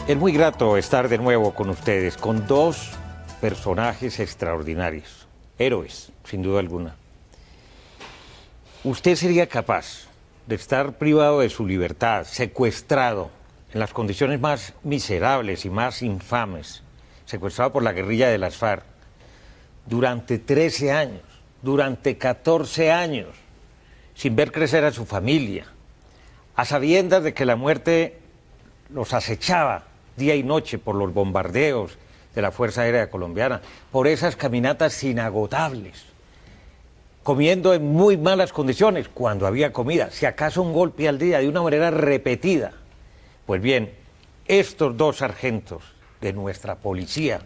Es muy grato estar de nuevo con ustedes, con dos personajes extraordinarios, héroes, sin duda alguna. ¿Usted sería capaz de estar privado de su libertad, secuestrado, en las condiciones más miserables y más infames, secuestrado por la guerrilla de las FARC, durante 13 años, durante 14 años, sin ver crecer a su familia, a sabiendas de que la muerte los acechaba día y noche por los bombardeos de la Fuerza Aérea Colombiana, por esas caminatas inagotables, comiendo en muy malas condiciones cuando había comida, si acaso un golpe al día, de una manera repetida? Pues bien, estos dos sargentos de nuestra policía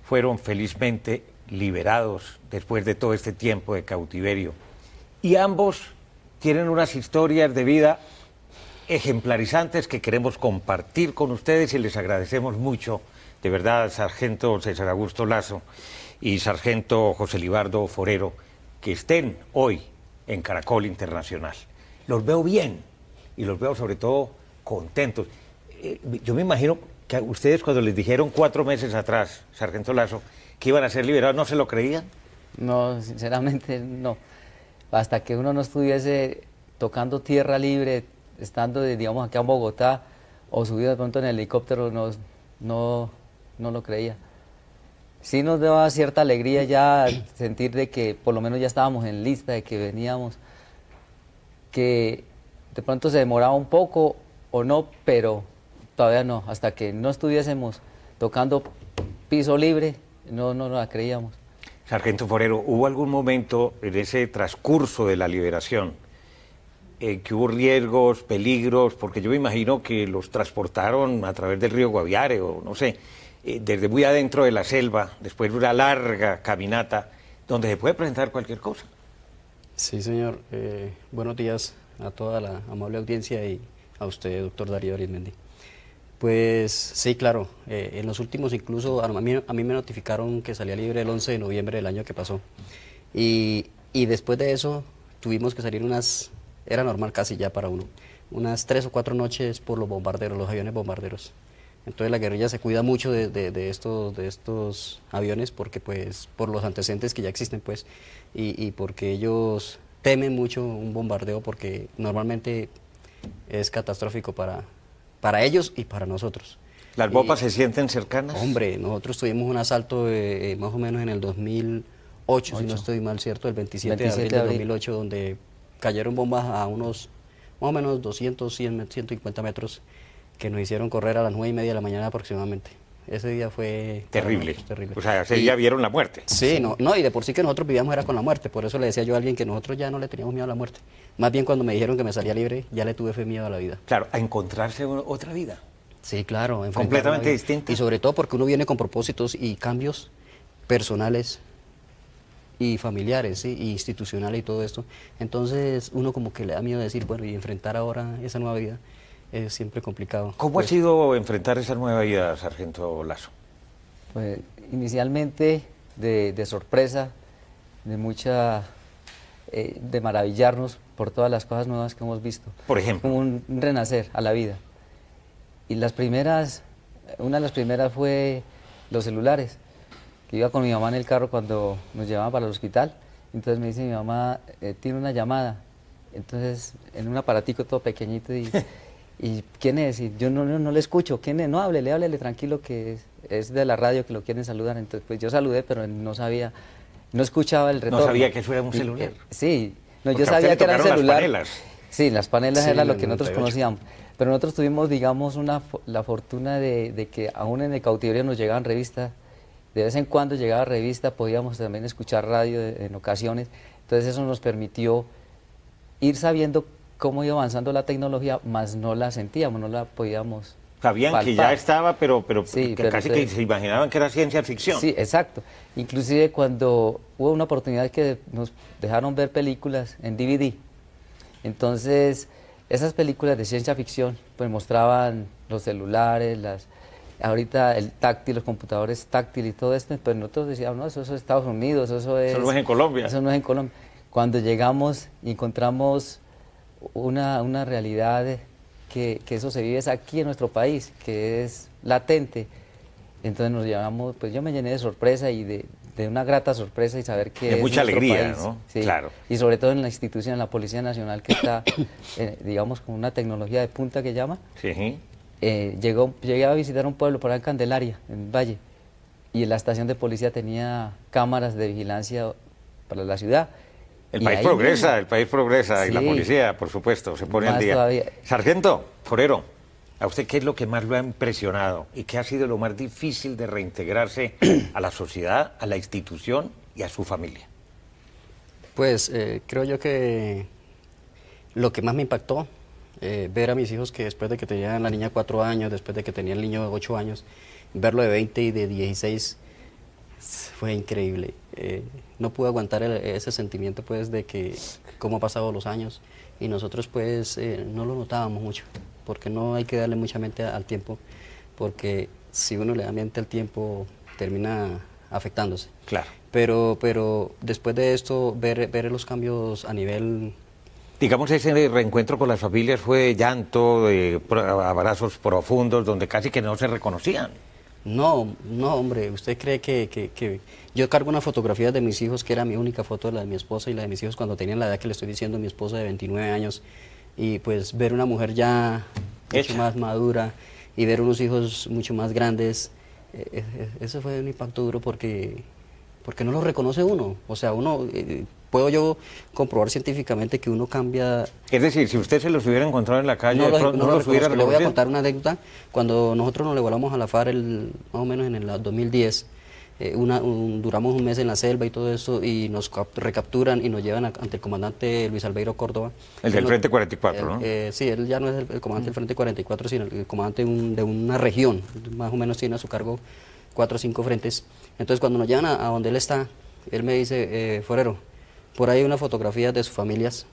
fueron felizmente liberados después de todo este tiempo de cautiverio. Y ambos tienen unas historias de vida ejemplarizantes que queremos compartir con ustedes y les agradecemos mucho, de verdad, sargento César Augusto Lazo y sargento José Libardo Forero, que estén hoy en Caracol Internacional. Los veo bien y los veo sobre todo contentos. Yo me imagino que a ustedes cuando les dijeron 4 meses atrás, sargento Lazo, que iban a ser liberados, ¿no se lo creían? No, sinceramente no. Hasta que uno no estuviese tocando tierra libre, estando, digamos, aquí en Bogotá, o subido de pronto en el helicóptero, no lo creía. Sí nos daba cierta alegría ya sentir de que por lo menos ya estábamos en lista, de que veníamos, que de pronto se demoraba un poco o no, pero todavía no. Hasta que no estuviésemos tocando piso libre, no la creíamos. Sargento Forero, ¿hubo algún momento en ese transcurso de la liberación que hubo riesgos, peligros? Porque yo me imagino que los transportaron a través del río Guaviare o no sé, desde muy adentro de la selva, después de una larga caminata, donde se puede presentar cualquier cosa. Sí, señor. Buenos días a toda la amable audiencia y a usted, doctor Darío Arizmendi. Pues sí, claro, en los últimos incluso a mí me notificaron que salía libre el 11 de noviembre del año que pasó. Y después de eso tuvimos que salir era normal casi ya para uno, unas 3 o 4 noches por los bombarderos, los aviones bombarderos. Entonces la guerrilla se cuida mucho de estos aviones porque pues por los antecedentes que ya existen pues y porque ellos temen mucho un bombardeo porque normalmente es catastrófico para ellos y para nosotros. ¿Las bombas se sienten cercanas? Hombre, nosotros tuvimos un asalto más o menos en el 2008, si no estoy mal, ¿cierto? El 27 de abril del 2008, donde cayeron bombas a unos más o menos 200, 150 metros, que nos hicieron correr a las 9:30 de la mañana aproximadamente. Ese día fue terrible. Terrible. O sea, ese día vieron la muerte. Sí, no, y de por sí que nosotros vivíamos era con la muerte. Por eso le decía yo a alguien que nosotros ya no le teníamos miedo a la muerte. Más bien cuando me dijeron que me salía libre, ya le tuve miedo a la vida. Claro, a encontrarse otra vida. Sí, claro. Completamente distinta. Y sobre todo porque uno viene con propósitos y cambios personales y familiares, ¿sí? Y institucionales y todo esto. Entonces uno como que le da miedo decir, bueno, y enfrentar ahora esa nueva vida es siempre complicado. ¿Cómo ha sido enfrentar esa nueva vida, sargento Lazo? Pues inicialmente de sorpresa, de mucha, de maravillarnos por todas las cosas nuevas que hemos visto. Por ejemplo. Como un renacer a la vida. Y una de las primeras fue los celulares, que iba con mi mamá en el carro cuando nos llevaban para el hospital. Entonces me dice mi mamá, tiene una llamada. Entonces en un aparatico todo pequeñito ¿y quién es? Y yo no le escucho. ¿Quién es? No, háblele tranquilo, que es de la radio, que lo quieren saludar. Entonces pues yo saludé, pero no sabía, no escuchaba el retorno. No sabía que eso era un celular. Sí, no, yo sabía que era un celular. Las panelas. Sí, las panelas Sí, era lo en que el nosotros 98. conocíamos. Pero nosotros tuvimos, digamos, la fortuna de que aún en el cautiverio nos llegaban revistas. De vez en cuando llegaba revista, podíamos también escuchar radio en ocasiones. Entonces eso nos permitió ir sabiendo cómo iba avanzando la tecnología, más no la sentíamos, no la podíamos Sabían palpar. que ya estaba, pero Sí, casi que se imaginaban que era ciencia ficción. Sí, exacto. Inclusive cuando hubo una oportunidad que nos dejaron ver películas en DVD, entonces esas películas de ciencia ficción pues mostraban los celulares, ahorita el táctil, los computadores táctiles y todo esto, pero nosotros decíamos, no, eso es Estados Unidos, eso no es en Colombia. Eso no es en Colombia. Cuando llegamos y encontramos una realidad que eso se vive es aquí en nuestro país, que es latente. Entonces nos llevamos, pues yo me llené de sorpresa y de una grata sorpresa y saber que de es mucha nuestro alegría, país. ¿no? Sí. Claro. Y sobre todo en la institución, en la Policía Nacional, que está, digamos, con una tecnología de punta que llama. Sí. Llegué a visitar un pueblo por ahí en Candelaria, en Valle, y la estación de policía tenía cámaras de vigilancia para la ciudad. El país progresa, y la Sí, policía, por supuesto, se pone al más día. todavía. Sargento Forero, ¿a usted qué es lo que más lo ha impresionado y qué ha sido lo más difícil de reintegrarse a la sociedad, a la institución y a su familia? Pues creo yo que lo que más me impactó, ver a mis hijos que después de que tenían la niña 4 años, después de que tenía el niño de 8 años, verlo de 20 y de 16, fue increíble. No pude aguantar ese sentimiento pues de que cómo han pasado los años y nosotros pues no lo notábamos mucho, porque no hay que darle mucha mente al tiempo, porque si uno le da mente al tiempo termina afectándose. Claro. Pero después de esto, ver los cambios a nivel... Digamos, ese reencuentro con las familias fue llanto, abrazos profundos, donde casi que no se reconocían. No, hombre, ¿usted cree que yo cargo una fotografía de mis hijos, que era mi única foto, la de mi esposa y la de mis hijos cuando tenían la edad que le estoy diciendo, mi esposa de 29 años, y pues ver una mujer ya mucho más madura y ver unos hijos mucho más grandes, eso fue un impacto duro porque no lo reconoce uno, o sea, uno... puedo yo comprobar científicamente que uno cambia... Es decir, si usted se los hubiera encontrado en la calle, no los hubiera reconocido. Le voy a contar una anécdota. Cuando nosotros nos volamos a la FARC, más o menos en el 2010, duramos un mes en la selva y todo eso, y nos recapturan y nos llevan ante el comandante Luis Albeiro Córdoba. El del Frente 44, ¿no? Sí, él ya no es el comandante del Frente 44, sino el comandante de una región, más o menos tiene a su cargo 4 o 5 frentes. Entonces cuando nos llevan a donde él está, él me dice, Forero, por ahí hay una fotografía de sus familias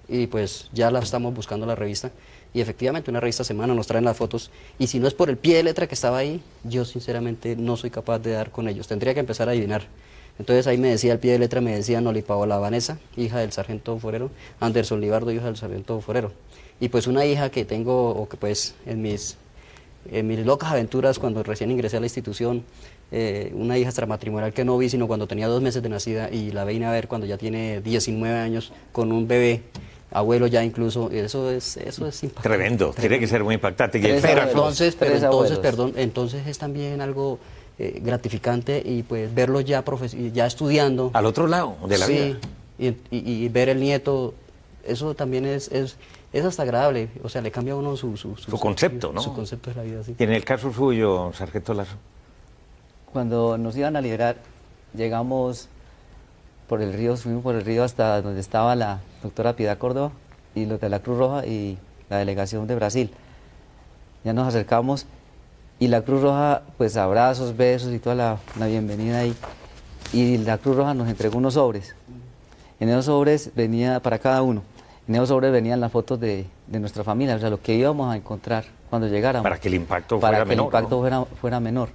y pues ya la estamos buscando en la revista y efectivamente una revista semana nos traen las fotos y si no es por el pie de letra que estaba ahí, yo sinceramente no soy capaz de dar con ellos, tendría que empezar a adivinar. Entonces ahí me decía, al pie de letra me decía Noli Paola Vanessa, hija del sargento Forero, Anderson Libardo, hija del sargento Forero. Y pues una hija que tengo, o que pues en mis locas aventuras cuando recién ingresé a la institución, una hija extramatrimonial que no vi sino cuando tenía 2 meses de nacida y la vine a ver cuando ya tiene 19 años con un bebé, abuelo ya incluso, eso es impactante. Tremendo, tiene que ser muy impactante. Entonces es también algo gratificante y pues verlo ya estudiando. Al otro lado de la vida. Y ver el nieto, eso también es hasta agradable, o sea, le cambia a uno su concepto, ¿no? Su concepto de la vida, sí. Y en el caso suyo, sargento Lazo. Cuando nos iban a liberar, llegamos por el río, subimos por el río hasta donde estaba la doctora Piedad Córdoba y los de la Cruz Roja y la delegación de Brasil. Ya nos acercamos y la Cruz Roja, pues abrazos, besos y toda la bienvenida ahí. Y la Cruz Roja nos entregó unos sobres. En esos sobres venía para cada uno. En esos sobres venían las fotos de nuestra familia, o sea, lo que íbamos a encontrar cuando llegáramos. Para que el impacto fuera menor. Para que el impacto fuera menor.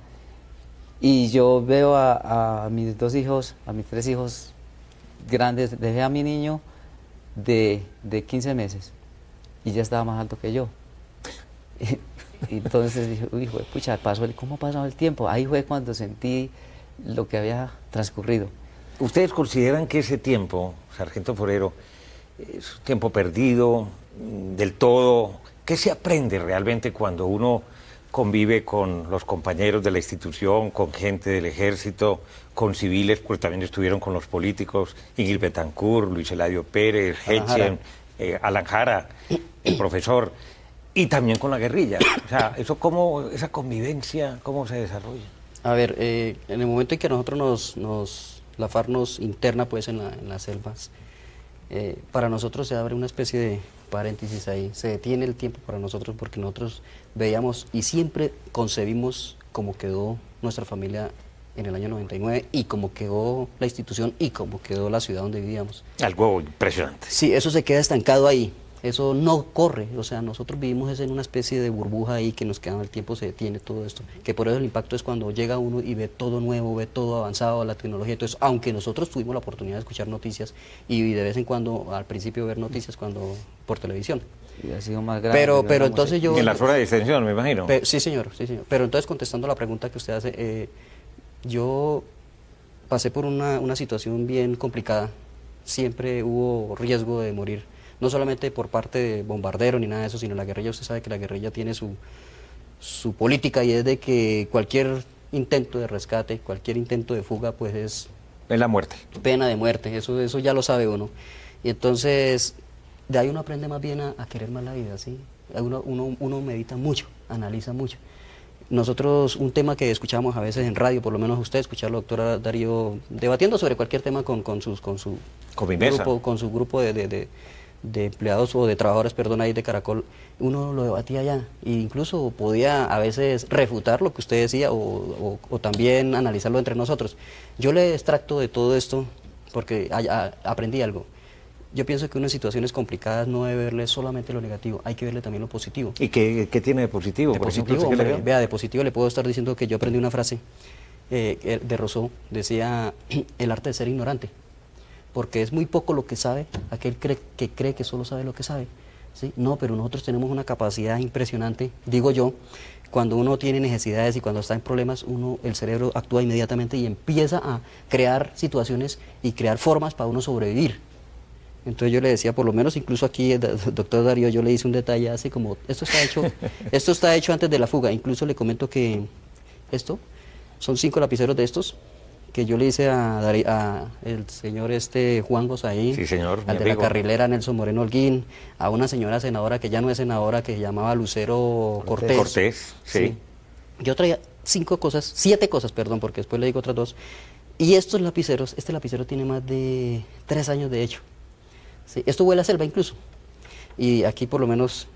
Y yo veo a mis 2 hijos, a mis 3 hijos grandes, dejé a mi niño de 15 meses y ya estaba más alto que yo. Y entonces dije, uy, pucha, ¿cómo pasó el tiempo? Ahí fue cuando sentí lo que había transcurrido. ¿Ustedes consideran que ese tiempo, sargento Forero, es un tiempo perdido del todo? ¿Qué se aprende realmente cuando uno convive con los compañeros de la institución, con gente del ejército, con civiles, porque también estuvieron con los políticos, Ingrid Betancourt, Luis Eladio Pérez, Hetchen, Alan Jara, el profesor, y también con la guerrilla? O sea, esa convivencia, ¿cómo se desarrolla? A ver, en el momento en que nosotros la FARC nos interna pues en las selvas, para nosotros se abre una especie de paréntesis ahí, se detiene el tiempo para nosotros porque nosotros veíamos y siempre concebimos cómo quedó nuestra familia en el año 99 y cómo quedó la institución y cómo quedó la ciudad donde vivíamos. Algo impresionante. Sí, eso se queda estancado ahí, eso no corre, o sea, nosotros vivimos en una especie de burbuja ahí que nos queda el tiempo, se detiene todo esto, que por eso el impacto es cuando llega uno y ve todo nuevo, ve todo avanzado, la tecnología, entonces, aunque nosotros tuvimos la oportunidad de escuchar noticias y de vez en cuando, al principio ver noticias por televisión, Y ha sido más grande. Pero entonces yo... En la zona de extensión, me imagino. Sí, señor, sí, señor. Pero entonces, contestando la pregunta que usted hace, yo pasé por una situación bien complicada. Siempre hubo riesgo de morir, no solamente por parte de bombardero ni nada de eso, sino la guerrilla. Usted sabe que la guerrilla tiene su política, y es de que cualquier intento de rescate, cualquier intento de fuga, pues es la muerte. Pena de muerte, eso ya lo sabe uno. Y entonces, de ahí uno aprende más bien a querer más la vida, ¿sí? Uno medita mucho, analiza mucho. Nosotros, un tema que escuchamos a veces en radio, por lo menos usted escucharlo, doctora Darío, debatiendo sobre cualquier tema con su grupo de empleados o de trabajadores, perdón, ahí de Caracol, uno lo debatía ya, e incluso podía a veces refutar lo que usted decía o también analizarlo entre nosotros. Yo le extracto de todo esto porque aprendí algo. Yo pienso que uno en situaciones complicadas no debe verle solamente lo negativo, hay que verle también lo positivo. ¿Y qué tiene de positivo? De positivo, hombre, vea, de positivo le puedo estar diciendo que yo aprendí una frase de Rousseau, decía, el arte de ser ignorante, porque es muy poco lo que sabe aquel que cree que solo sabe lo que sabe, ¿sí? No, pero nosotros tenemos una capacidad impresionante, digo yo, cuando uno tiene necesidades y cuando está en problemas, el cerebro actúa inmediatamente y empieza a crear situaciones y crear formas para uno sobrevivir. Entonces yo le decía, por lo menos incluso aquí, doctor Darío, yo le hice un detalle así como, esto está hecho antes de la fuga. Incluso le comento que son 5 lapiceros de estos, que yo le hice a el señor Juan Gozaín, sí, señor, al de la carrilera Nelson Moreno Holguín, a una señora senadora que ya no es senadora, que se llamaba Lucero Cortés. Cortés, sí. Yo traía 7 cosas, perdón, porque después le digo otras 2. Y estos lapiceros, este lapicero tiene más de 3 años de hecho. Sí, esto huele a selva incluso. Y aquí por lo menos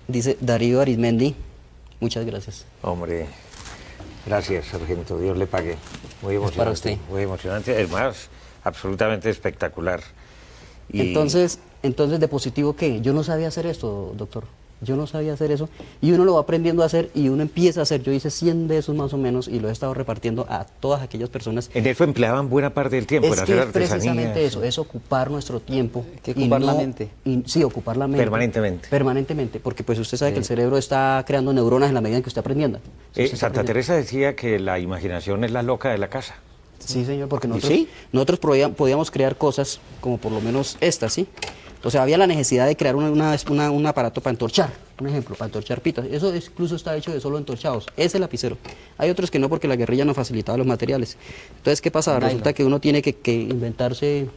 dice Darío Arizmendi, muchas gracias. Hombre, gracias, sargento, Dios le pague. Muy emocionante. Para usted. Muy emocionante, además, absolutamente espectacular. Y... Entonces, de positivo, ¿qué? Yo no sabía hacer esto, doctor. Yo no sabía hacer eso, y uno lo va aprendiendo a hacer, y uno empieza a hacer. Yo hice 100 de esos más o menos, y lo he estado repartiendo a todas aquellas personas. En eso empleaban buena parte del tiempo, en hacer artesanías. Precisamente eso, es ocupar nuestro tiempo. Hay que ocupar la mente. Sí, ocupar la mente. Permanentemente. Permanentemente, porque pues usted sabe que el cerebro está creando neuronas en la medida en que usted aprendiendo. Santa Teresa decía que la imaginación es la loca de la casa. Sí, señor, porque nosotros podíamos crear cosas como por lo menos estas, ¿sí? O sea, había la necesidad de crear un aparato para entorchar, un ejemplo, para entorchar pitas. Eso incluso está hecho de solo entorchados, ese lapicero. Hay otros que no, porque la guerrilla no facilitaba los materiales. Entonces, ¿qué pasa? Resulta que uno tiene que inventarse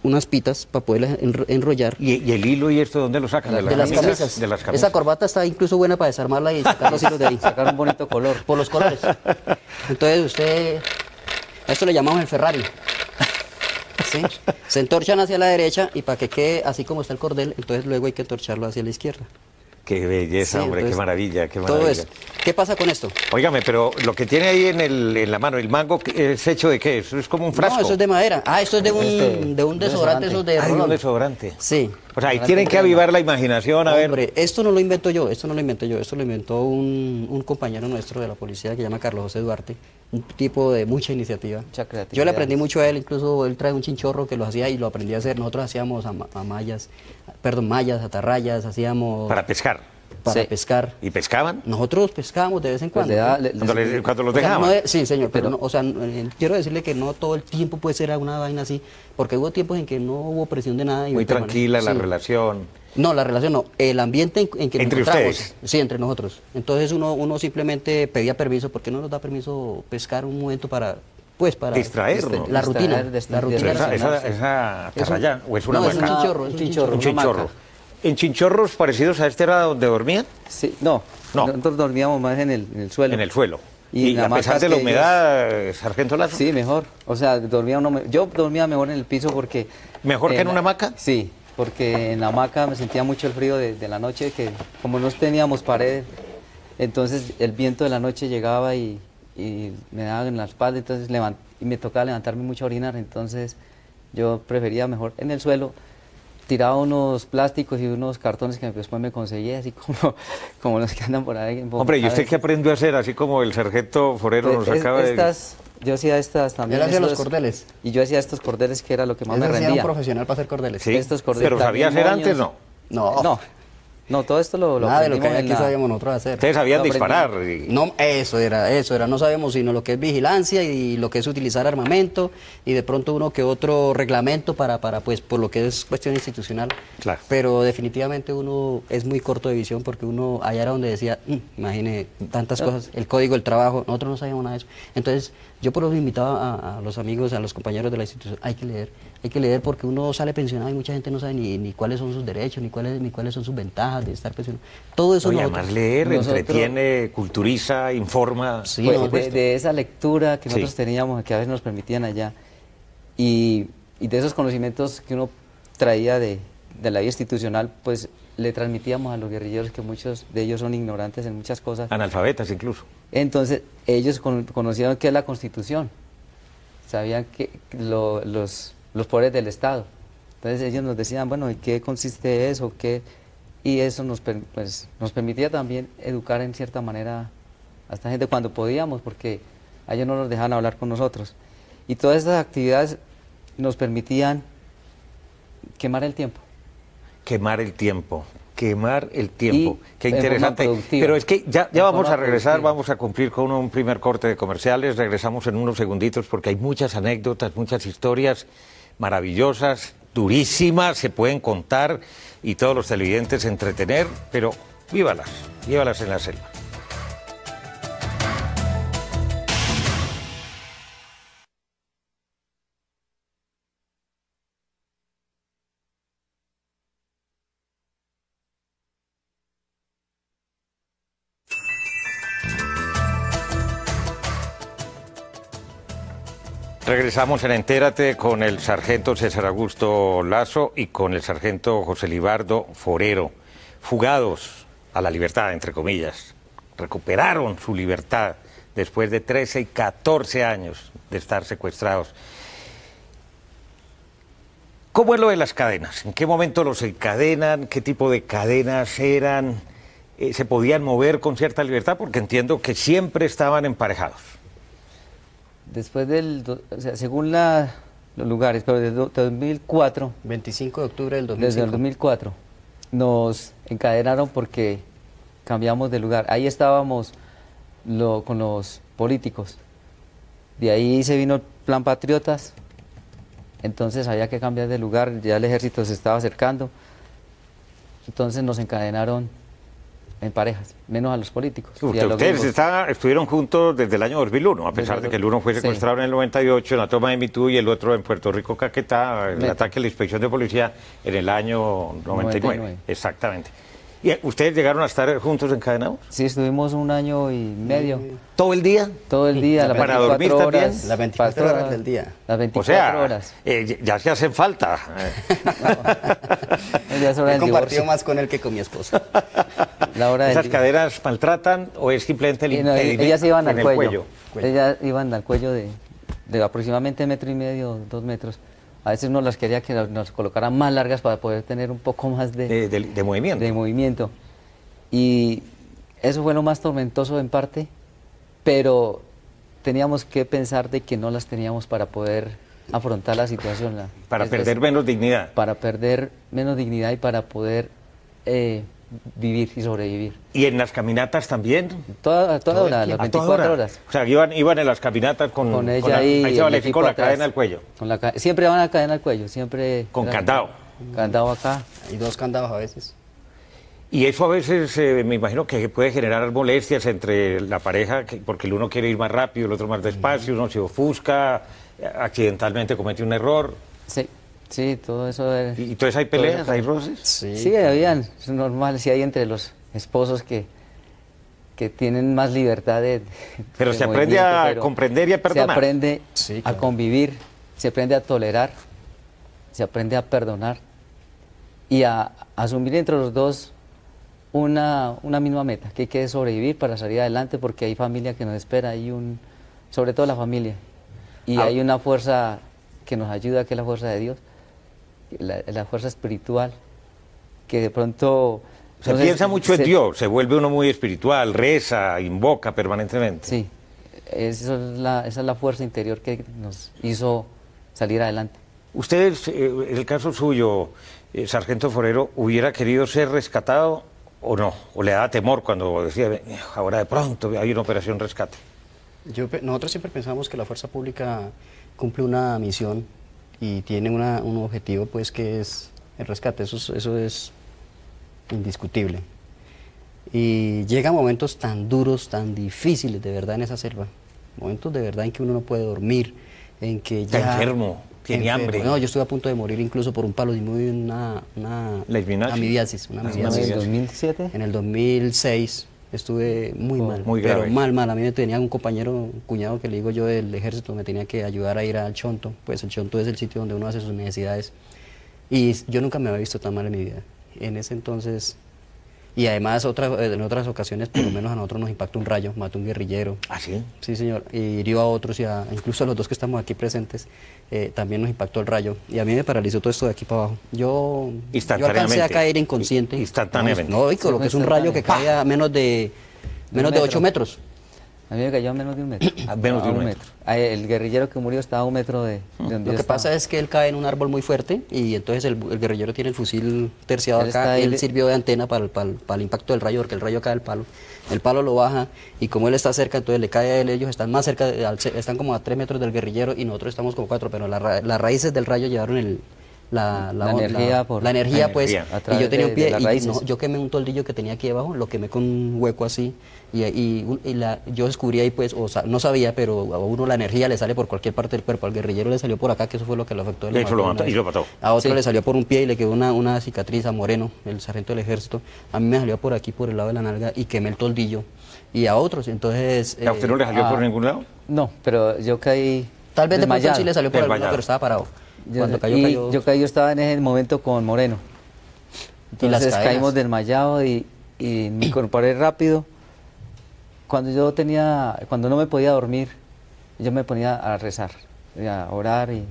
unas pitas para poderlas enrollar. ¿Y el hilo y esto dónde lo sacan? De las camisas. De las camisas. Esa corbata está incluso buena para desarmarla y sacar los hilos de ahí. Sacar un bonito color. Por los colores. Entonces a esto le llamamos el Ferrari. ¿Sí? Se entorchan hacia la derecha y para que quede así como está el cordel, entonces luego hay que entorcharlo hacia la izquierda. Qué belleza, sí, hombre, entonces, qué maravilla, qué maravilla. Todo eso. ¿Qué pasa con esto? Óigame, pero lo que tiene ahí en la mano, el mango, ¿es hecho de qué? ¿Eso es como un frasco? No, eso es de madera. Esto es de un desodorante. Eso de un desodorante. Sí. O sea, ahí tienen que avivar la imaginación, a ver. Hombre, esto no lo invento yo, esto lo inventó un compañero nuestro de la policía que se llama Carlos José Duarte, un tipo de mucha iniciativa. Mucha creatividad. Yo le aprendí mucho a él, incluso él trae un chinchorro que lo hacía y lo aprendí a hacer. Nosotros hacíamos mallas, atarrayas, hacíamos... Para pescar. Para pescar. ¿Y pescaban? Nosotros pescábamos de vez en cuando. Cuando los dejaban. Sí, señor, pero quiero decirle que no todo el tiempo puede ser una vaina así, porque hubo tiempos en que no hubo presión de nada. Muy tranquila la relación. No, la relación no, el ambiente en que nos encontramos. ¿Ustedes? Sí, entre nosotros. Entonces uno simplemente pedía permiso, porque no nos da permiso pescar un momento para distraernos. La rutina. Esa atarraya, o es una no, hamaca. Es un chinchorro. Un chinchorro. ¿En chinchorros parecidos a este era donde dormían? Sí, no. Nosotros dormíamos más en el suelo. En el suelo. Y a pesar de la humedad, sargento Lazo. Sí, mejor. O sea, yo dormía mejor en el piso porque... ¿Mejor que en una hamaca? Sí, porque en la hamaca me sentía mucho el frío de la noche, que como no teníamos pared, entonces el viento de la noche llegaba y me daba en la espalda, entonces y me tocaba levantarme mucho a orinar, entonces yo prefería mejor en el suelo. Tiraba unos plásticos y unos cartones que después me conseguía, así como los que andan por ahí. Hombre, ¿y usted qué aprendió a hacer? Así como el sargento Forero nos acaba de... Yo hacía estas también. Yo hacía los cordeles. Y yo hacía estos cordeles que era lo que más me rendía. Era un profesional para hacer cordeles. Sí, estos cordeles. ¿Pero sabía hacer antes? No. No. No, todo esto lo Nada de lo que aprendimos hay en aquí la- sabíamos nosotros hacer. Ustedes sabían No, disparar. No, eso era, no sabemos sino lo que es vigilancia y lo que es utilizar armamento y de pronto uno que otro reglamento para pues por lo que es cuestión institucional. Claro. Pero definitivamente uno es muy corto de visión porque uno allá era donde decía, imagine tantas cosas, el código del trabajo, nosotros no sabíamos nada de eso. Entonces yo por eso invitaba a los amigos, a los compañeros de la institución, hay que leer porque uno sale pensionado y mucha gente no sabe ni cuáles son sus derechos, ni cuáles son sus ventajas de estar pensionado. Todo eso No, y nosotros- además leer, nosotros- entretiene, culturiza, informa. Sí, Pues, no, de esa lectura que nosotros Sí. teníamos, que a veces nos permitían allá, y de esos conocimientos que uno traía de la vida institucional, pues le transmitíamos a los guerrilleros, que muchos de ellos son ignorantes en muchas cosas. Analfabetas incluso. Entonces, ellos conocieron qué es la Constitución, sabían que los poderes del Estado. Entonces ellos nos decían, bueno, ¿en qué consiste eso? ¿Qué? Y eso nos permitía también educar en cierta manera a esta gente cuando podíamos, porque a ellos no nos dejaban hablar con nosotros. Y todas estas actividades nos permitían quemar el tiempo. Quemar el tiempo. Quemar el tiempo. Y Qué en forma interesante. productiva. Pero es que ya En vamos forma a regresar, productiva. vamos a cumplir con un primer corte de comerciales. Regresamos en unos segunditos porque hay muchas anécdotas, muchas historias maravillosas, durísimas, se pueden contar y todos los televidentes entretener, pero vívalas en la selva. Regresamos en Entérate con el sargento César Augusto Lazo y con el sargento José Libardo Forero, fugados a la libertad, entre comillas. Recuperaron su libertad después de 13 y 14 años de estar secuestrados. ¿Cómo es lo de las cadenas? ¿En qué momento los encadenan? ¿Qué tipo de cadenas eran? ¿Se podían mover con cierta libertad? Porque entiendo que siempre estaban emparejados. Después o sea, según los lugares, pero desde 2004, 25 de octubre del desde el 2005. 2004, nos encadenaron porque cambiamos de lugar. Ahí estábamos con los políticos. De ahí se vino el Plan Patriotas, entonces había que cambiar de lugar, ya el ejército se estaba acercando. Entonces nos encadenaron en parejas, menos a los políticos. y a los Ustedes gringos. estuvieron juntos desde el año 2001, a pesar Desde de que el uno fue sí. secuestrado en el 98 en la toma de Mitú y el otro en Puerto Rico, Caquetá, el Meta. ataque a la inspección de policía en el año 99. 99. Exactamente. ¿Y ustedes llegaron a estar juntos encadenados? Sí, estuvimos un año y medio, ¿Todo el día? todo el día, las ¿Para 24 dormir también? horas. Las 24 horas del día. Las O 24 sea, horas. Ya se hacen falta. Ya es hora He del compartido divorcio. más con él que con mi esposa. La hora del ¿Esas día. cadenas maltratan o es simplemente el Y no, impedimento ellas iban en al el cuello. Ellas iban al cuello de aproximadamente 1,5 metros, 2 metros. A veces uno las quería que nos colocaran más largas para poder tener un poco más de movimiento? de movimiento. Y eso fue lo más tormentoso en parte, pero teníamos que pensar de que no las teníamos para poder afrontar la situación. Para perder menos dignidad. Para perder menos dignidad y para poder vivir y sobrevivir. ¿Y en las caminatas también? A toda Todo el hora, tiempo. las ¿A toda 24 hora? horas. O sea, iban en las caminatas Con ella ahí se el vale equipo con la atrás. cadena al cuello. Siempre van a cadena al cuello, siempre. Con candado. Candado acá. Y 2 candados a veces. Y eso a veces me imagino que puede generar molestias entre la pareja, porque el uno quiere ir más rápido, el otro más despacio, uno se ofusca, accidentalmente comete un error. Sí, sí, todo eso. Y entonces hay peleas, hay roces. Sí, habían, es normal, sí hay entre los esposos que tienen más libertad Pero de se aprende movimiento, a pero comprender y a perdonar. Se aprende Sí, a claro. convivir, se aprende a tolerar, se aprende a perdonar y a asumir entre los dos una misma meta, que hay que sobrevivir para salir adelante porque hay familia que nos espera, sobre todo la familia, y hay una fuerza que nos ayuda, que es la fuerza de Dios, la fuerza espiritual, que de pronto... Se piensa mucho en Dios, se vuelve uno muy espiritual, reza, invoca permanentemente. Sí, esa es la fuerza interior que nos hizo salir adelante. Ustedes, en el caso suyo, sargento Forero, ¿hubiera querido ser rescatado ¿O no? ¿O le daba temor cuando decía, ahora de pronto hay una operación rescate? Nosotros siempre pensamos que la fuerza pública cumple una misión y tiene un objetivo, pues, que es el rescate. Eso es indiscutible. Y llegan momentos tan duros, tan difíciles de verdad en esa selva, momentos de verdad en que uno no puede dormir, en que ya... Está enfermo, tiene hambre. No, yo estuve a punto de morir incluso por un palo, y muy una amibiasis. ¿En el 2007? En el 2006 estuve muy mal, muy pero grave. mal. A mí me tenía un compañero, un cuñado que le digo yo del ejército, me tenía que ayudar a ir al Chonto. Pues el Chonto es el sitio donde uno hace sus necesidades. Y yo nunca me había visto tan mal en mi vida. En ese entonces... Y además en otras ocasiones, por lo menos a nosotros nos impactó un rayo, mató un guerrillero. ¿Ah, sí? Sí, señor, y hirió a otros, incluso a los dos que estamos aquí presentes, también nos impactó el rayo. Y a mí me paralizó todo esto de aquí para abajo. Yo alcancé a caer inconsciente. Instantáneamente. No, y con lo que es un rayo que cae a menos de 8 metros. A mí me cayó a menos de un metro. A menos de un metro. El guerrillero que murió estaba a 1 metro de donde Lo que pasa es que él cae en un árbol muy fuerte y entonces el guerrillero tiene el fusil terciado acá. Él sirvió de antena para el impacto del rayo, porque el rayo cae del palo. El palo lo baja y como él está cerca, entonces le cae a él. Ellos están más cerca, están como a 3 metros del guerrillero y nosotros estamos como 4, pero las raíces del rayo llevaron la energía, pues, y yo tenía un pie y yo quemé un toldillo que tenía aquí debajo, lo quemé con un hueco así yo descubrí ahí, pues, no sabía, pero a uno la energía le sale por cualquier parte del cuerpo. Al guerrillero le salió por acá, que eso fue lo que lo afectó. Eso lo mató, y lo mató. A otro le salió por un pie y le quedó una cicatriz a Moreno, el sargento del ejército. A mí me salió por aquí, por el lado de la nalga, y quemé el toldillo. Y a otros, entonces... ¿A usted no le salió por ningún lado? No, pero yo caí tal vez desmayado. De pronto sí le salió por algún lado, pero estaba parado. Yo estaba en ese momento con Moreno. Entonces caímos desmayado y me incorporé rápido. Cuando no me podía dormir, yo me ponía a rezar, a orar y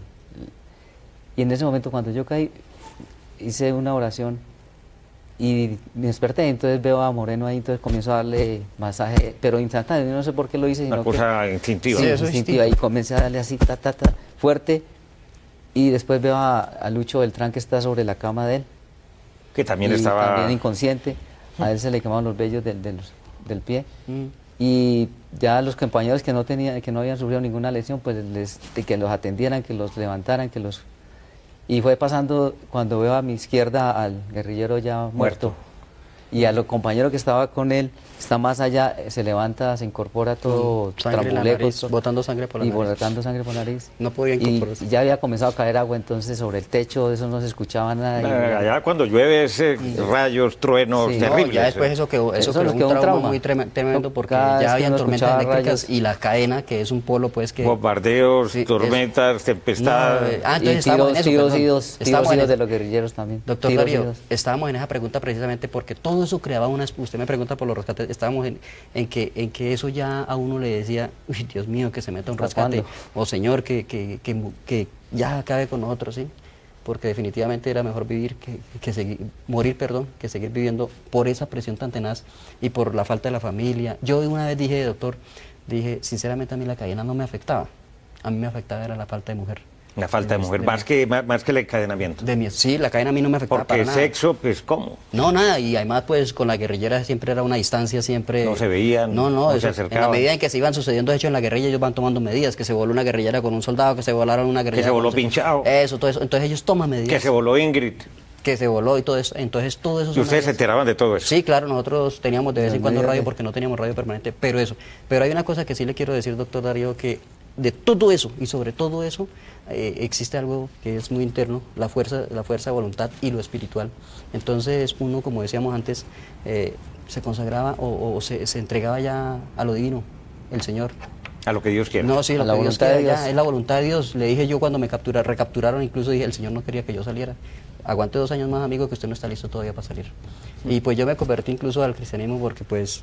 en ese momento cuando yo caí, hice una oración y me desperté, entonces veo a Moreno ahí, entonces comienzo a darle masaje, pero instantáneo, yo no sé por qué lo hice. Una cosa instintiva. Sí, instintiva, y comencé a darle así, fuerte, y después veo a Lucho Beltrán que está sobre la cama de él. Que también estaba... También inconsciente, a él se le quemaban los vellos del pie. Y ya los compañeros que no habían sufrido ninguna lesión, pues que los atendieran, que los levantaran, y fue pasando cuando veo a mi izquierda al guerrillero ya muerto. Y a los compañeros que estaba con él, está más allá, se levanta, se incorpora todo trambulecos, botando sangre por la nariz. Y botando sangre por la nariz. No podía incorporarse. Y ya había comenzado a caer agua, entonces sobre el techo, eso no se escuchaba nada. Allá cuando llueve, rayos, truenos, terribles. No, ya después eso quedó un trauma muy tremendo, porque ya habían tormentas eléctricas y la cadena, que es un polo, pues que... Bombardeos, tormentas, tempestades. Tiros idos de los guerrilleros también. Doctor Darío, estábamos en esa pregunta precisamente porque todo eso creaba usted me pregunta por los rescates, estábamos en que eso ya a uno le decía, uy, Dios mío, que se meta un rescate, o señor, que ya acabe con nosotros, ¿sí? Porque definitivamente era mejor morir, que seguir viviendo por esa presión tan tenaz y por la falta de la familia. Yo una vez dije, doctor, sinceramente a mí la cadena no me afectaba, a mí me afectaba era la falta de mujer. La falta de mujer, más que el encadenamiento. Sí, la cadena a mí no me afectaba para nada. Porque sexo, pues, ¿cómo? No, nada, y además, pues, con la guerrillera siempre era una distancia, siempre... No se veían, no se acercaban. En la medida en que se iban sucediendo hechos en la guerrilla, ellos van tomando medidas, que se voló una guerrillera con un soldado, que se volaron una guerrillera... Que se voló pinchado. Eso, todo eso, entonces ellos toman medidas. Que se voló Ingrid. Que se voló y todo eso, entonces todo eso... ¿Y ustedes se enteraban de todo eso? Sí, claro, nosotros teníamos de vez en cuando radio porque no teníamos radio permanente, pero hay una cosa que sí le quiero decir, doctor Darío, que de todo eso y sobre todo eso existe algo que es muy interno, la fuerza de voluntad y lo espiritual. Entonces uno, como decíamos antes, se consagraba o se entregaba ya a lo divino, el Señor. A lo que Dios quiere. No, sí, a la voluntad de Dios. Es la voluntad de Dios. Le dije yo cuando me recapturaron, incluso dije, el Señor no quería que yo saliera. Aguante 2 años más, amigo, que usted no está listo todavía para salir. Y pues yo me convertí incluso al cristianismo porque pues...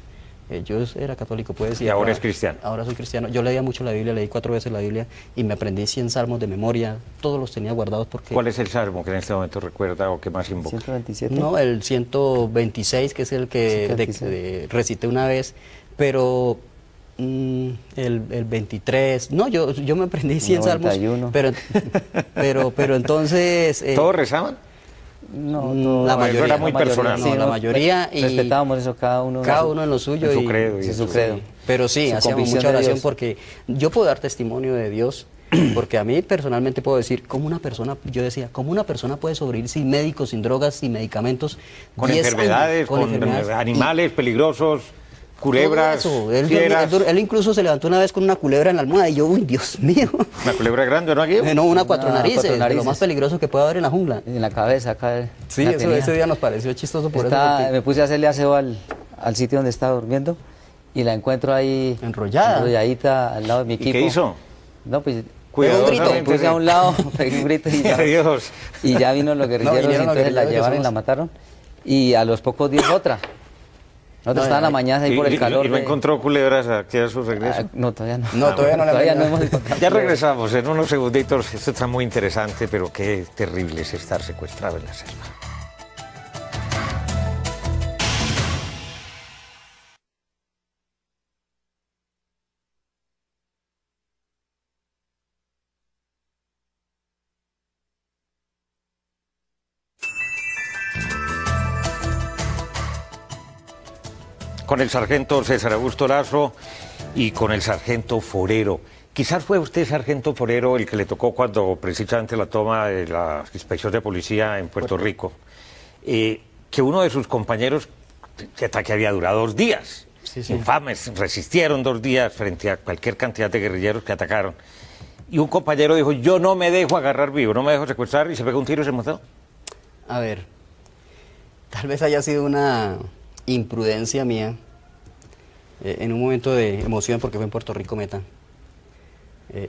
yo era católico, pues. ¿Y ahora es cristiano? Ahora soy cristiano. Yo leía mucho la Biblia, leí 4 veces la Biblia y me aprendí 100 salmos de memoria. Todos los tenía guardados porque... ¿Cuál es el salmo que en este momento recuerda o que más invoca? 127. No, el 126, que es el que recité una vez, pero el 23... No, yo me aprendí 100 91. salmos, pero entonces... ¿Todos rezaban? No, la mayoría, mayoría. era muy personal. No, la mayoría y respetábamos eso cada uno en lo suyo. En su y- credo. sí, su credo. Pero sí, Su hacíamos convicción mucha de oración Dios. porque yo puedo dar testimonio de Dios, porque a mí personalmente puedo decir, ¿cómo una persona, yo decía, cómo una persona puede sobrevivir sin médicos, sin drogas, sin medicamentos? Con 10 enfermedades, años, con enfermedades, animales peligrosos, y culebras, todo eso. fieras. Él incluso se levantó una vez con una culebra en la almohada y yo, uy, Dios mío. Una culebra grande, ¿no? Aquí. No, una cuatro narices, cuatro de lo narices. más peligroso que puede haber en la jungla. En la cabeza acá. Sí, la eso, tenía. ese día nos pareció chistoso por Está- eso. me puse a hacerle aseo al sitio donde estaba durmiendo y la encuentro ahí Enrollada. enrolladita al lado de mi ¿Y equipo. qué hizo? No, pues Cuidadosamente, me puse a un lado, pegué un grito y ya, Dios. y ya vino los guerrilleros vinieron y los entonces la guerrilleros que llevaron y somos. la mataron. Y a los pocos días otra. Nosotros estábamos en la mañana ahí por el calor. ¿Y no de- encontró culebras aquí a su regreso? Ah, no, todavía no. No, todavía no la Todavía no mañana. hemos encontrado. Ya regresamos en unos segunditos. Esto está muy interesante, pero qué terrible es estar secuestrado en la selva. Con el sargento César Augusto Lazo y con el sargento Forero. Quizás fue usted, sargento Forero, el que le tocó cuando precisamente la toma de la inspección de policía en Puerto Rico, que uno de sus compañeros, ese ataque había durado 2 días, Sí, sí. infames, resistieron 2 días frente a cualquier cantidad de guerrilleros que atacaron. Y un compañero dijo, yo no me dejo agarrar vivo, no me dejo secuestrar, y se pegó un tiro y se mató. A ver, tal vez haya sido una imprudencia mía en un momento de emoción, porque fue en Puerto Rico Meta,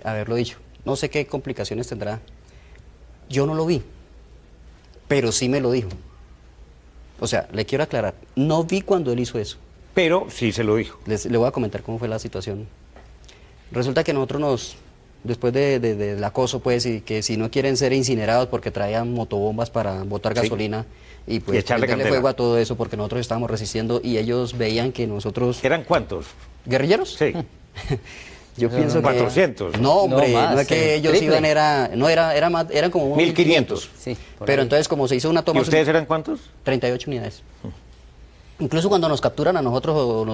haberlo dicho. No sé qué complicaciones tendrá. Yo no lo vi, pero sí me lo dijo. O sea, le quiero aclarar, no vi cuando él hizo eso. Pero sí se lo dijo. Le voy a comentar cómo fue la situación. Resulta que nosotros después del acoso, pues, y que si no quieren ser incinerados porque traían motobombas para botar Sí. gasolina y Y pues echarle prenderle candela. fuego a todo eso porque nosotros estábamos resistiendo y ellos veían que nosotros... ¿Eran cuántos? ¿Guerrilleros? Sí. Yo pienso que... 400. No, hombre, No, no, más, es que ellos triple. iban, eran como unos 1500. Sí, por Pero ahí. entonces como se hizo una ¿Y toma... ustedes eran cuántos? 38 unidades. Incluso cuando nos capturan a nosotros o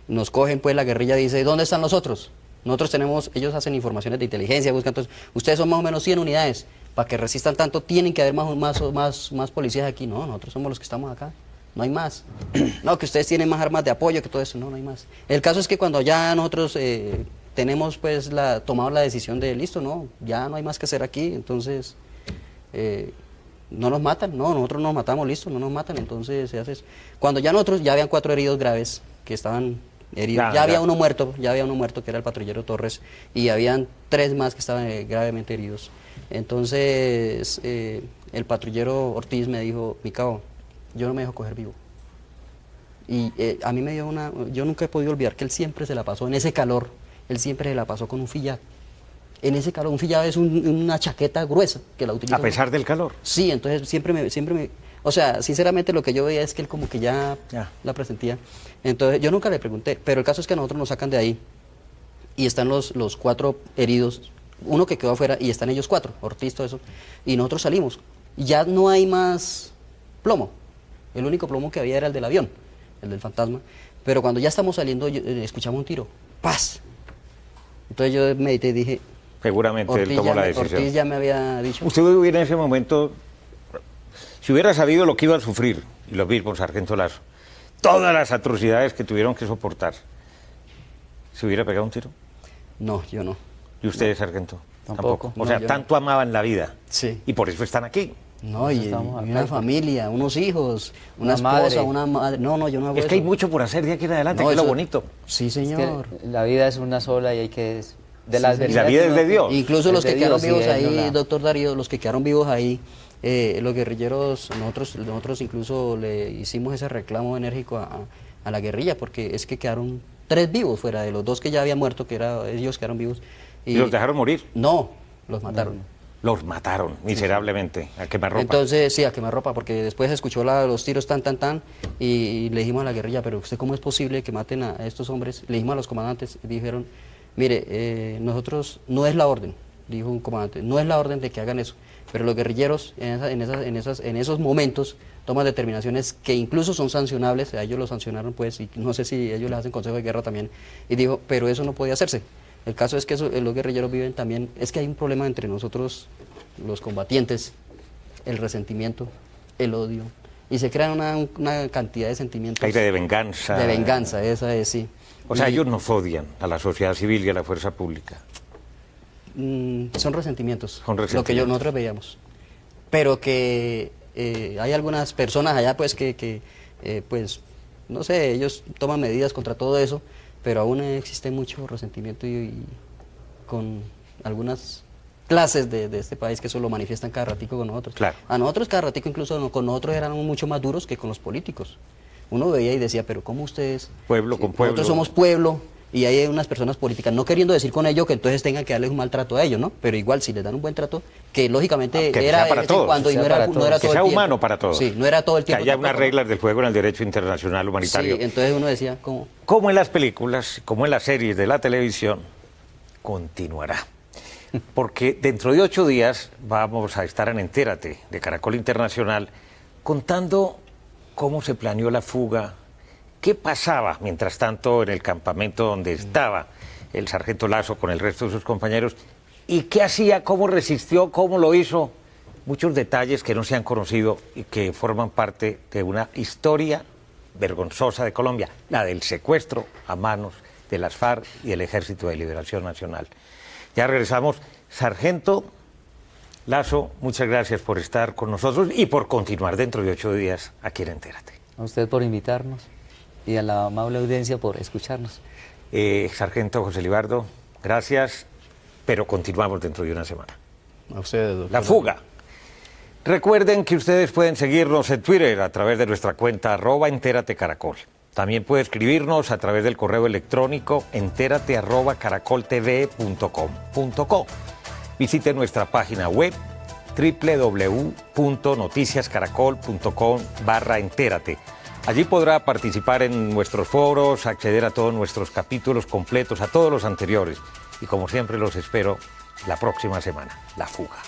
nos cogen, pues la guerrilla dice, ¿dónde están los otros? Nosotros tenemos, ellos hacen informaciones de inteligencia, buscan, entonces, ustedes son más o menos 100 unidades, para que resistan tanto tienen que haber más policías aquí. No, nosotros somos los que estamos acá, no hay más. No, que ustedes tienen más armas de apoyo que todo eso, no hay más. El caso es que cuando ya nosotros tenemos pues tomado la decisión de, listo, no, ya no hay más que hacer aquí, entonces... no nos matan, no, nosotros nos matamos, listo, no nos matan, entonces se hace eso. Cuando ya nosotros, ya habían 4 heridos graves que estaban heridos, ya había uno muerto que era el patrullero Torres, y habían 3 más que estaban gravemente heridos. Entonces el patrullero Ortiz me dijo, mi cabo, yo no me dejo coger vivo. Y a mí me dio yo nunca he podido olvidar que él siempre se la pasó en ese calor, él siempre se la pasó con un fillat. En ese calor, un fillat es una chaqueta gruesa que la utiliza. A pesar del calor. Sí, entonces siempre me... O sea, sinceramente lo que yo veía es que él como que ya la presentía. Entonces yo nunca le pregunté, pero el caso es que a nosotros nos sacan de ahí y están los 4 heridos, uno que quedó afuera y están ellos 4, Ortiz, todo eso, y nosotros salimos. Y ya no hay más plomo. El único plomo que había era el del avión, el del fantasma. Pero cuando ya estamos saliendo, escuchamos un tiro. ¡Paz! Entonces yo medité y dije... Seguramente él tomó la decisión. Ortiz ya me había dicho... Usted hubiera en ese momento, si hubiera sabido lo que iba a sufrir, y lo mismo, sargento Lazo, todas las atrocidades que tuvieron que soportar, ¿se hubiera pegado un tiro? No, yo no. ¿Y usted, sargento? Tampoco. O No, sea, yo tanto amaban la vida. Sí. Y por eso están aquí. No, Eso y estamos acá. una familia, unos hijos, una Una esposa, madre. una madre. No, yo no hago Es que hay eso. mucho por hacer de aquí en adelante, No, que es lo eso- bonito. Sí, Es que señor. la vida es una sola y hay que... De Sí, la sí. Y la vida es de Dios. Incluso Es los de que quedaron Dios, vivos sí, él no ahí, la- doctor Darío, los que quedaron vivos ahí, los guerrilleros, nosotros incluso le hicimos ese reclamo enérgico a la guerrilla, porque es que quedaron 3 vivos fuera de los 2 que ya habían muerto, que ellos quedaron vivos. Y los dejaron morir. No, los mataron. Los mataron miserablemente, a quemarropa. Entonces, sí, a quemarropa, porque después escuchó los tiros tan, y le dijimos a la guerrilla, pero ¿usted cómo es posible que maten a estos hombres? Le dijimos a los comandantes, y dijeron, mire, nosotros, no es la orden, dijo un comandante, no es la orden de que hagan eso, pero los guerrilleros en esos momentos toman determinaciones que incluso son sancionables, a ellos los sancionaron pues, y no sé si ellos les hacen consejo de guerra también, y dijo, pero eso no podía hacerse. El caso es que los guerrilleros viven también, es que hay un problema entre nosotros, los combatientes, el resentimiento, el odio, y se crean una cantidad de sentimientos. Aire de venganza. De venganza, esa es, sí. O sea, ellos nos odian a la sociedad civil y a la fuerza pública. Son resentimientos, Son resentimientos. Lo que nosotros veíamos. Pero que hay algunas personas allá pues pues, no sé, ellos toman medidas contra todo eso, pero aún existe mucho resentimiento y con algunas clases de este país que eso lo manifiestan cada ratico con nosotros. Claro. A nosotros cada ratico incluso con nosotros eran mucho más duros que con los políticos. Uno veía y decía, pero ¿cómo ustedes? Pueblo con pueblo. Nosotros somos pueblo y hay unas personas políticas, no queriendo decir con ello que entonces tengan que darles un maltrato a ellos, ¿no? Pero igual si les dan un buen trato, que lógicamente que era sea para todos, cuando y no era todo el que sea tiempo. humano para todos. Sí, no era todo el tiempo. Que haya unas tampoco, reglas del juego en el derecho internacional humanitario. Sí, entonces uno decía, ¿cómo? Como en las películas, como en las series de la televisión, continuará. Porque dentro de 8 días vamos a estar en Entérate, de Caracol Internacional, contando cómo se planeó la fuga, qué pasaba, mientras tanto, en el campamento donde estaba el sargento Lazo con el resto de sus compañeros, y qué hacía, cómo resistió, cómo lo hizo. Muchos detalles que no se han conocido y que forman parte de una historia vergonzosa de Colombia, la del secuestro a manos de las FARC y el Ejército de Liberación Nacional. Ya regresamos. Sargento Lazo, muchas gracias por estar con nosotros y por continuar dentro de 8 días aquí en Entérate. A usted por invitarnos y a la amable audiencia por escucharnos. Sargento José Libardo, gracias, pero continuamos dentro de una semana. A ustedes, doctor. La fuga. Recuerden que ustedes pueden seguirnos en Twitter a través de nuestra cuenta @entératecaracol. También puede escribirnos a través del correo electrónico enterate@caracoltv.com.co. Visite nuestra página web www.noticiascaracol.com/entérate. Allí podrá participar en nuestros foros, acceder a todos nuestros capítulos completos, a todos los anteriores. Y como siempre los espero la próxima semana. La fuga.